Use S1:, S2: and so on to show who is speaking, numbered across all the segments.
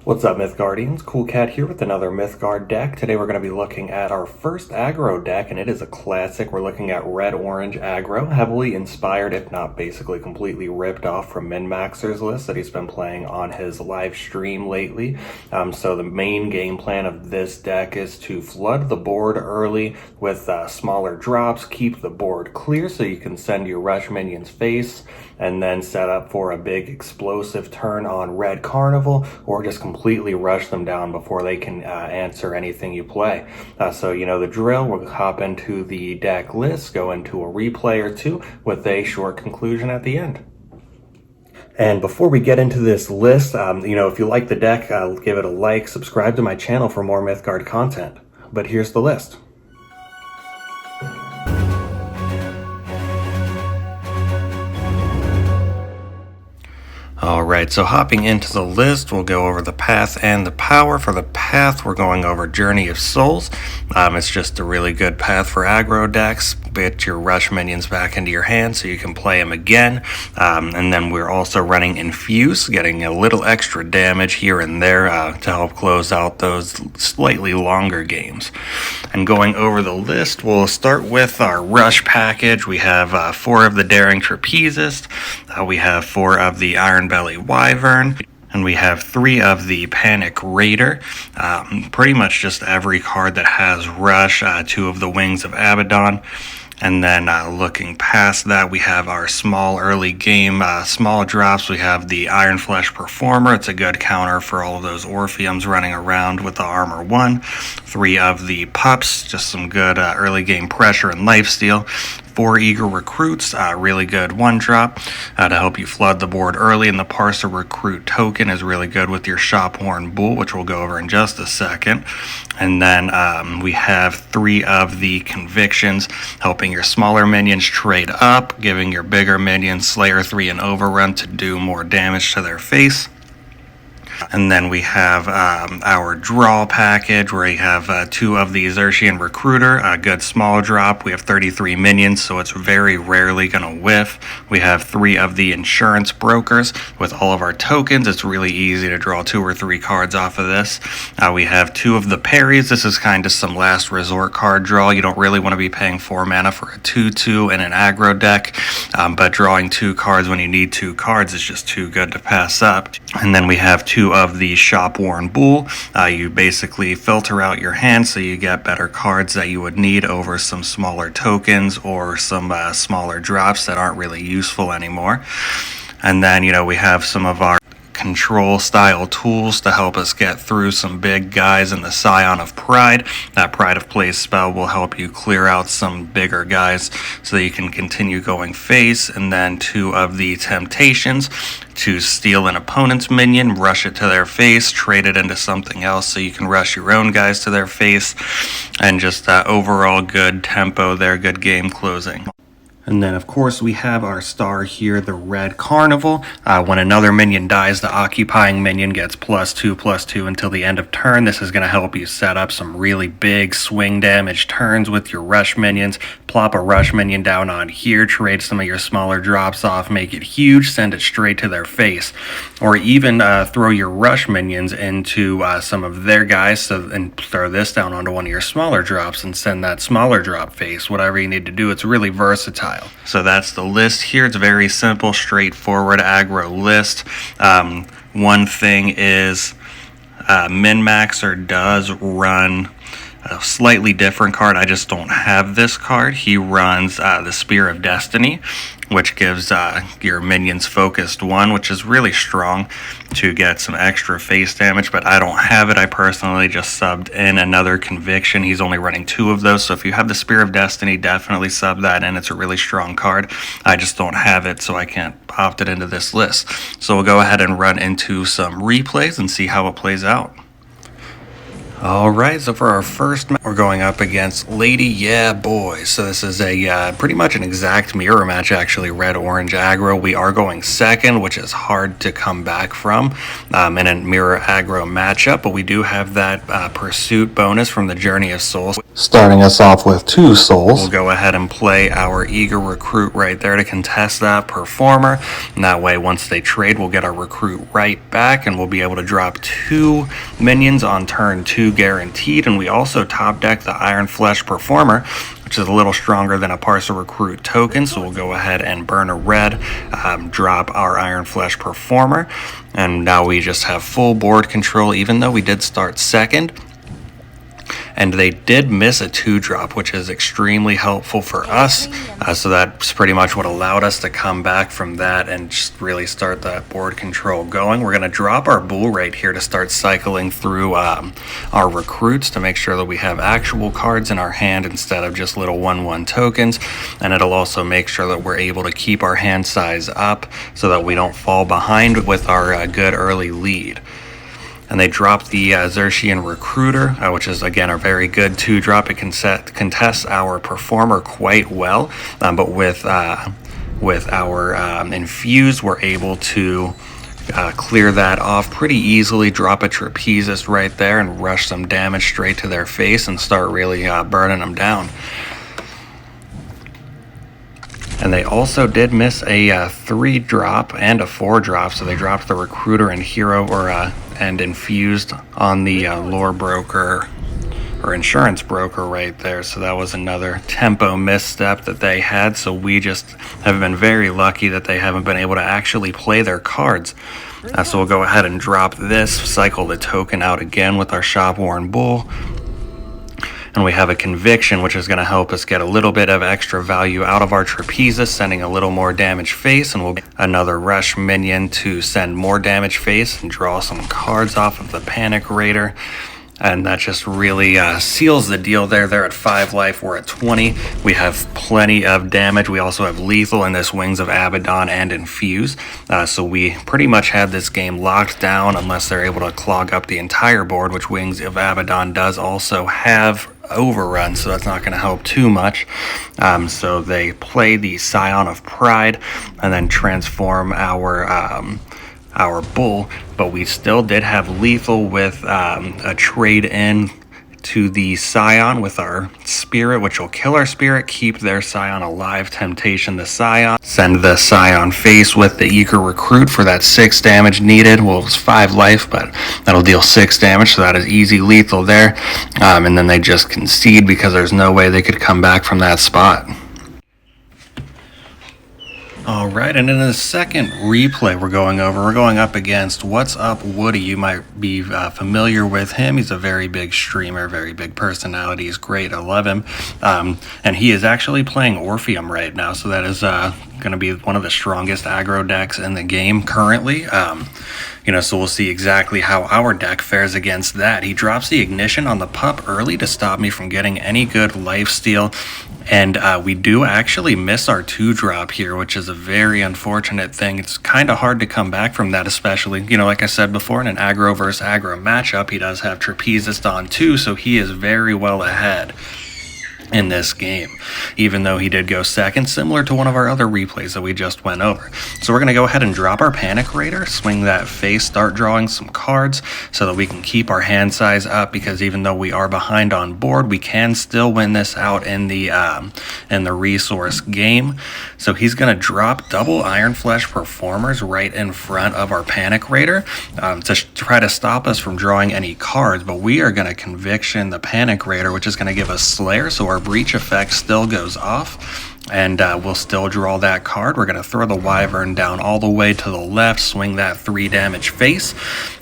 S1: What's up, MYTHGARDians? Cool Cat here with another MYTHGARD deck. Today we're going to be looking at our first aggro deck, and it is a classic. We're looking at Red Orange Aggro, heavily inspired, if not basically completely ripped off from MinMaxer's list that he's been playing on his live stream lately. So the main game plan of this deck is to flood the board early with smaller drops, keep the board clear so you can send your rush minions face, and then set up for a big explosive turn on Red Carnival, or just completely rush them down before they can answer anything you play. So you know the drill. We'll hop into the deck list, go into a replay or two with a short conclusion at the end. And before we get into this list, if you like the deck, give it a like, subscribe to my channel for more MYTHGARD content. But here's the list. Alright, so hopping into the list, we'll go over the path and the power. For the path, we're going over Journey of Souls. It's just a really good path for aggro decks. Get your rush minions back into your hand so you can play them again. And then we're also running Infuse, getting a little extra damage here and there to help close out those slightly longer games. And going over the list, we'll start with our rush package. We have 4 of the Daring Trapezist. We have 4 of the Iron Belly Wyvern. And we have 3 of the Panic Raider, pretty much just every card that has Rush, 2 of the Wings of Abaddon. And then looking past that, we have our small early game small drops. We have the Iron Flesh Performer. It's a good counter for all of those Orphiums running around with the Armor 1. 3 of the Pups, just some good early game pressure and lifesteal. 4 Eager Recruits, really good 1-drop to help you flood the board early, and the Parser Recruit token is really good with your Shophorn Bull, which we'll go over in just a second. And then we have 3 of the Convictions, helping your smaller minions trade up, giving your bigger minions Slayer 3 and Overrun to do more damage to their face. And then we have our draw package where we have 2 of the Xerxian Recruiter, a good small drop. We have 33 minions, so it's very rarely going to whiff. We have 3 of the Insurance Brokers with all of our tokens. It's really easy to draw 2 or 3 cards off of this. We have 2 of the Parries. This is kind of some last resort card draw. You don't really want to be paying 4 mana for a 2/2 in an aggro deck, but drawing 2 cards when you need 2 cards is just too good to pass up. And then we have 2 of the Shopworn Bull. You basically filter out your hand so you get better cards that you would need over some smaller tokens or some smaller drops that aren't really useful anymore. And then, we have some of our control style tools to help us get through some big guys in the Scion of Pride. That Pride of Place spell will help you clear out some bigger guys so that you can continue going face. And then 2 of the Temptations to steal an opponent's minion, rush it to their face, trade it into something else so you can rush your own guys to their face, and just overall good tempo there, good game closing. And then, of course, we have our star here, the Red Carnival. When another minion dies, the occupying minion gets +2/+2 until the end of turn. This is going to help you set up some really big swing damage turns with your rush minions. Plop a rush minion down on here, trade some of your smaller drops off, make it huge, send it straight to their face. Or even throw your rush minions into some of their guys and throw this down onto one of your smaller drops and send that smaller drop face. Whatever you need to do, it's really versatile. So that's the list here. It's very simple, straightforward aggro list. One thing is MinMaxer does run a slightly different card. I just don't have this card. He runs the Spear of Destiny, which gives your minions focused 1, which is really strong to get some extra face damage, but I don't have it. I personally just subbed in another Conviction. He's only running 2 of those, so if you have the Spear of Destiny, definitely sub that in. It's a really strong card. I just don't have it, so I can't opt it into this list. So we'll go ahead and run into some replays and see how it plays out. Alright, so for our first match, we're going up against Lady Yeah Boy. So this is a pretty much an exact mirror match, actually, Red Orange Aggro. We are going second, which is hard to come back from in a mirror aggro matchup, but we do have that pursuit bonus from the Journey of Souls, Starting us off with 2 souls. We'll go ahead and play our eager recruit right there to contest that performer. And that way, once they trade, we'll get our recruit right back, and we'll be able to drop 2 minions on turn 2 guaranteed. And we also top deck the Iron Flesh performer, which is a little stronger than a Parcel Recruit token. So we'll go ahead and burn a red, drop our Iron Flesh performer. And now we just have full board control, even though we did start second. And they did miss a 2-drop, which is extremely helpful for us. So that's pretty much what allowed us to come back from that and just really start that board control going. We're going to drop our bull right here to start cycling through our recruits to make sure that we have actual cards in our hand instead of just little 1/1 tokens. And it'll also make sure that we're able to keep our hand size up so that we don't fall behind with our good early lead. And they dropped the Xerxian Recruiter, which is, again, a very good 2-drop. It contests our performer quite well, but with our Infuse, we're able to clear that off pretty easily, drop a Trapezist right there, and rush some damage straight to their face and start really burning them down. And they also did miss a 3-drop and a 4-drop, so they dropped the Recruiter and Hero and Infused on the Lore Broker or Insurance Broker right there. So that was another tempo misstep that they had. So we just have been very lucky that they haven't been able to actually play their cards. So we'll go ahead and drop this, cycle the token out again with our Shopworn Bull. And we have a Conviction, which is going to help us get a little bit of extra value out of our Trapezist, sending a little more damage face, and we'll get another Rush minion to send more damage face and draw some cards off of the Panic Raider. And that just really seals the deal there. They're at 5 life, we're at 20. We have plenty of damage. We also have lethal in this Wings of Abaddon and Infuse. So we pretty much had this game locked down unless they're able to clog up the entire board, which Wings of Abaddon does also have overrun, so that's not going to help too much. So they play the Scion of Pride and then transform our bull, but we still did have lethal with a trade in to the Scion with our Spirit, which will kill our Spirit, keep their Scion alive, Temptation the Scion, send the Scion face with the Eager Recruit for that 6 damage needed. Well, it's 5 life, but that'll deal 6 damage, so that is easy lethal there. And then they just concede because there's no way they could come back from that spot. All right, and in the second replay we're going up against What's Up Woody. You might be familiar with him. He's a very big streamer, very big personality. He's great. I love him. And he is actually playing Orphium right now, so that is going to be one of the strongest aggro decks in the game currently. So we'll see exactly how our deck fares against that. He drops the Ignition on the pup early to stop me from getting any good lifesteal. And we do actually miss our 2-drop here, which is a very unfortunate thing. It's kind of hard to come back from that, especially, like I said before, in an aggro versus aggro matchup. He does have Trapezist on too, so he is very well ahead in this game, even though he did go second, similar to one of our other replays that we just went over. So we're going to go ahead and drop our Panic Raider, swing that face, start drawing some cards so that we can keep our hand size up, because even though we are behind on board, we can still win this out in the resource game. So he's going to drop double Iron Flesh Performers right in front of our Panic Raider to try to stop us from drawing any cards, but we are going to Conviction the Panic Raider, which is going to give us Slayer, so our Breach effect still goes off, and we'll still draw that card. We're going to throw the Wyvern down all the way to the left, swing that 3 damage face,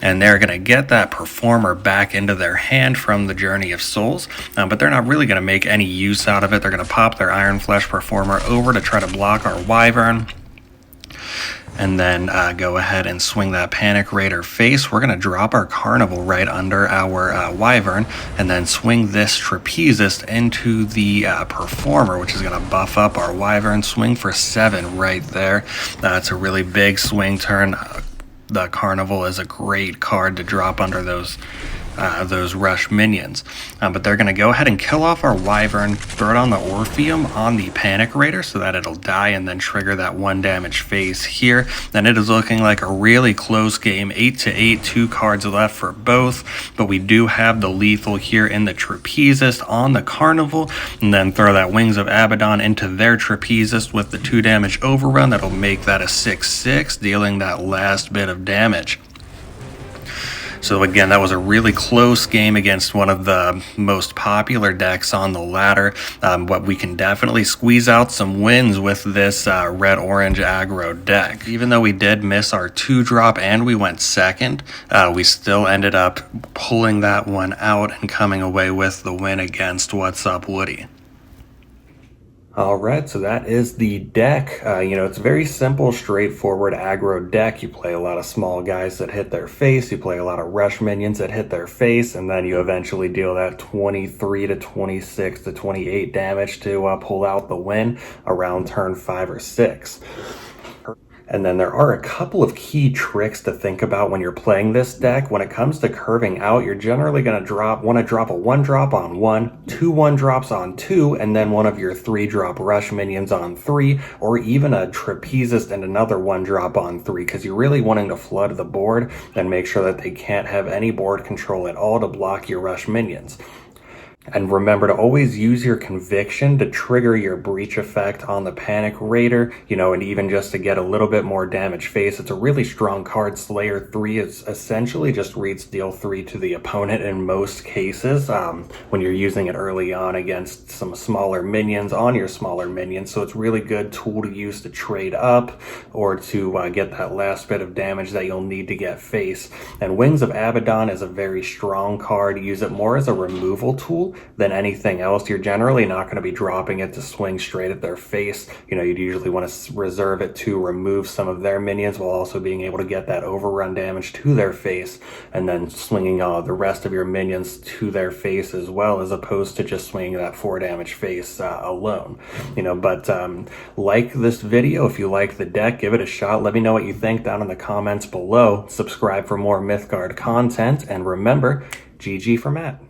S1: and they're going to get that Performer back into their hand from the Journey of Souls, but they're not really going to make any use out of it. They're going to pop their Iron Flesh Performer over to try to block our Wyvern, and then go ahead and swing that Panic Raider face. We're going to drop our Carnival right under our Wyvern, and then swing this Trapezist into the Performer, which is going to buff up our Wyvern. Swing for 7 right there. It's a really big swing turn. The Carnival is a great card to drop under those those rush minions. But they're going to go ahead and kill off our Wyvern, throw it on the Orphium on the Panic Raider so that it'll die and then trigger that 1 damage phase here. And it is looking like a really close game, 8-8, 2 cards left for both. But we do have the lethal here in the Trapezist on the Carnival, and then throw that Wings of Abaddon into their Trapezist with the 2 damage overrun. That'll make that a 6-6, dealing that last bit of damage. So again, that was a really close game against one of the most popular decks on the ladder, but we can definitely squeeze out some wins with this red-orange aggro deck. Even though we did miss our 2-drop and we went second, we still ended up pulling that one out and coming away with the win against What's Up Woody. Alright, so that is the deck. It's a very simple, straightforward aggro deck. You play a lot of small guys that hit their face, you play a lot of rush minions that hit their face, and then you eventually deal that 23 to 26 to 28 damage to pull out the win around turn 5 or 6. And then there are a couple of key tricks to think about when you're playing this deck. When it comes to curving out, you're generally going to want to drop a 1-drop on 1, 2 1-drops on 2, and then one of your 3-drop rush minions on 3, or even a Trapezist and another 1-drop on 3, because you're really wanting to flood the board and make sure that they can't have any board control at all to block your rush minions. And remember to always use your conviction to trigger your breach effect on the Panic Raider, and even just to get a little bit more damage face. It's a really strong card. Slayer 3 is essentially just reads deal 3 to the opponent in most cases when you're using it early on against some smaller minions on your smaller minions. So it's really good tool to use to trade up or to get that last bit of damage that you'll need to get face. And Wings of Abaddon is a very strong card. Use it more as a removal tool than anything else. You're generally not going to be dropping it to swing straight at their face. You'd usually want to reserve it to remove some of their minions while also being able to get that overrun damage to their face, and then swinging the rest of your minions to their face as well, as opposed to just swinging that 4 damage face alone. But like this video if you like the deck, give it a shot. Let me know what you think down in the comments below. Subscribe for more MYTHGARD content, and remember, GG for Matt.